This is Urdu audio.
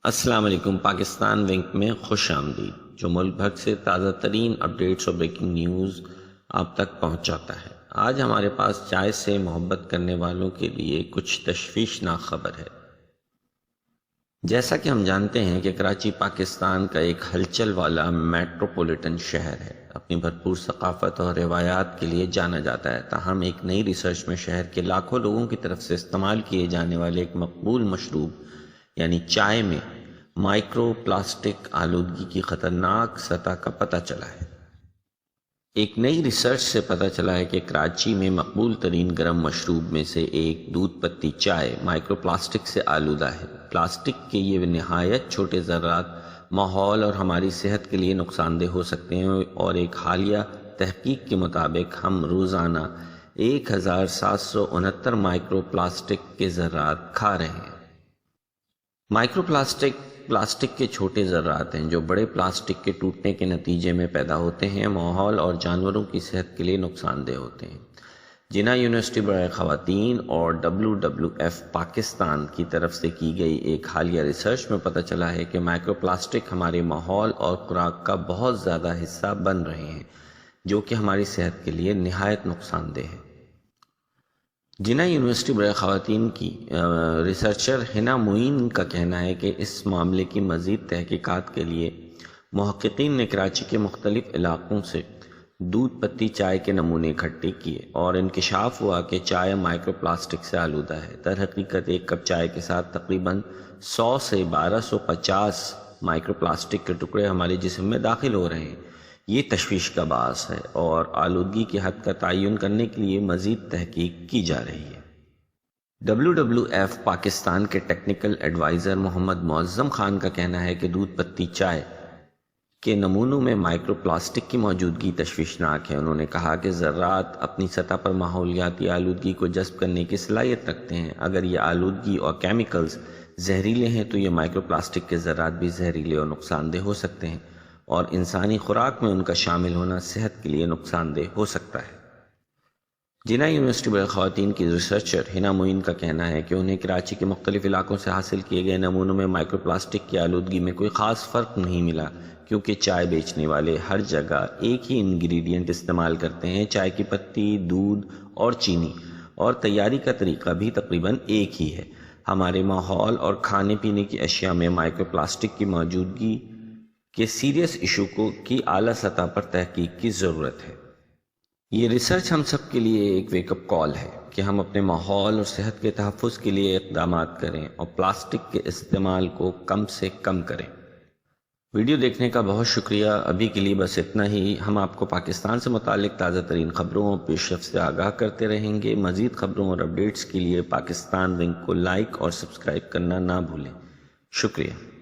السلام علیکم۔ پاکستان ونک میں خوش آمدید، جو ملک بھر سے تازہ ترین اپڈیٹس اور بریکنگ نیوز آپ تک پہنچاتا ہے۔ آج ہمارے پاس چائے سے محبت کرنے والوں کے لیے کچھ تشویشناک خبر ہے۔ جیسا کہ ہم جانتے ہیں کہ کراچی پاکستان کا ایک ہلچل والا میٹروپولیٹن شہر ہے، اپنی بھرپور ثقافت اور روایات کے لیے جانا جاتا ہے۔ تاہم ایک نئی ریسرچ میں شہر کے لاکھوں لوگوں کی طرف سے استعمال کیے جانے والے ایک مقبول مشروب یعنی چائے میں مائکرو پلاسٹک آلودگی کی خطرناک سطح کا پتہ چلا ہے۔ ایک نئی ریسرچ سے پتہ چلا ہے کہ کراچی میں مقبول ترین گرم مشروب میں سے ایک دودھ پتی چائے مائکرو پلاسٹک سے آلودہ ہے۔ پلاسٹک کے یہ نہایت چھوٹے ذرات ماحول اور ہماری صحت کے لیے نقصان دہ ہو سکتے ہیں، اور ایک حالیہ تحقیق کے مطابق ہم روزانہ 1769 مائکرو پلاسٹک کے ذرات کھا رہے ہیں۔ مائکرو پلاسٹک کے چھوٹے ذرات ہیں جو بڑے پلاسٹک کے ٹوٹنے کے نتیجے میں پیدا ہوتے ہیں، ماحول اور جانوروں کی صحت کے لیے نقصان دہ ہوتے ہیں۔ جناح یونیورسٹی برائے خواتین اور WWF پاکستان کی طرف سے کی گئی ایک حالیہ ریسرچ میں پتہ چلا ہے کہ مائکرو پلاسٹک ہمارے ماحول اور خوراک کا بہت زیادہ حصہ بن رہے ہیں، جو کہ ہماری صحت کے لیے نہایت نقصان دہ ہے۔ جناح یونیورسٹی برائے خواتین کی ریسرچر حنا معین کا کہنا ہے کہ اس معاملے کی مزید تحقیقات کے لیے محققین نے کراچی کے مختلف علاقوں سے دودھ پتی چائے کے نمونے اکٹھے کیے اور انکشاف ہوا کہ چائے مائکرو پلاسٹک سے آلودہ ہے۔ در حقیقت ایک کپ چائے کے ساتھ تقریباً 100 سے 1250 مائکرو پلاسٹک کے ٹکڑے ہمارے جسم میں داخل ہو رہے ہیں۔ یہ تشویش کا باعث ہے اور آلودگی کی حد کا تعین کرنے کے لیے مزید تحقیق کی جا رہی ہے۔ WWF پاکستان کے ٹیکنیکل ایڈوائزر محمد معظم خان کا کہنا ہے کہ دودھ پتی چائے کے نمونوں میں مائکرو پلاسٹک کی موجودگی تشویشناک ہے۔ انہوں نے کہا کہ ذرات اپنی سطح پر ماحولیاتی آلودگی کو جذب کرنے کی صلاحیت رکھتے ہیں۔ اگر یہ آلودگی اور کیمیکلز زہریلے ہیں تو یہ مائکرو پلاسٹک کے ذرات بھی زہریلے اور نقصان دہ ہو سکتے ہیں، اور انسانی خوراک میں ان کا شامل ہونا صحت کے لیے نقصان دہ ہو سکتا ہے۔ جناح یونیورسٹی برائے خواتین کی ریسرچر حنا معین کا کہنا ہے کہ انہیں کراچی کے مختلف علاقوں سے حاصل کیے گئے نمونوں میں مائکرو پلاسٹک کی آلودگی میں کوئی خاص فرق نہیں ملا، کیونکہ چائے بیچنے والے ہر جگہ ایک ہی انگریڈینٹ استعمال کرتے ہیں۔ چائے کی پتی، دودھ اور چینی، اور تیاری کا طریقہ بھی تقریباً ایک ہی ہے۔ ہمارے ماحول اور کھانے پینے کی اشیاء میں مائکرو پلاسٹک کی موجودگی کے سیریس ایشو کی اعلیٰ سطح پر تحقیق کی ضرورت ہے۔ یہ ریسرچ ہم سب کے لیے ایک ویک اپ کال ہے کہ ہم اپنے ماحول اور صحت کے تحفظ کے لیے اقدامات کریں اور پلاسٹک کے استعمال کو کم سے کم کریں۔ ویڈیو دیکھنے کا بہت شکریہ۔ ابھی کے لیے بس اتنا ہی۔ ہم آپ کو پاکستان سے متعلق تازہ ترین خبروں اور پیش رفت سے آگاہ کرتے رہیں گے۔ مزید خبروں اور اپڈیٹس کے لیے پاکستان ونک کو لائک اور سبسکرائب کرنا نہ بھولیں۔ شکریہ۔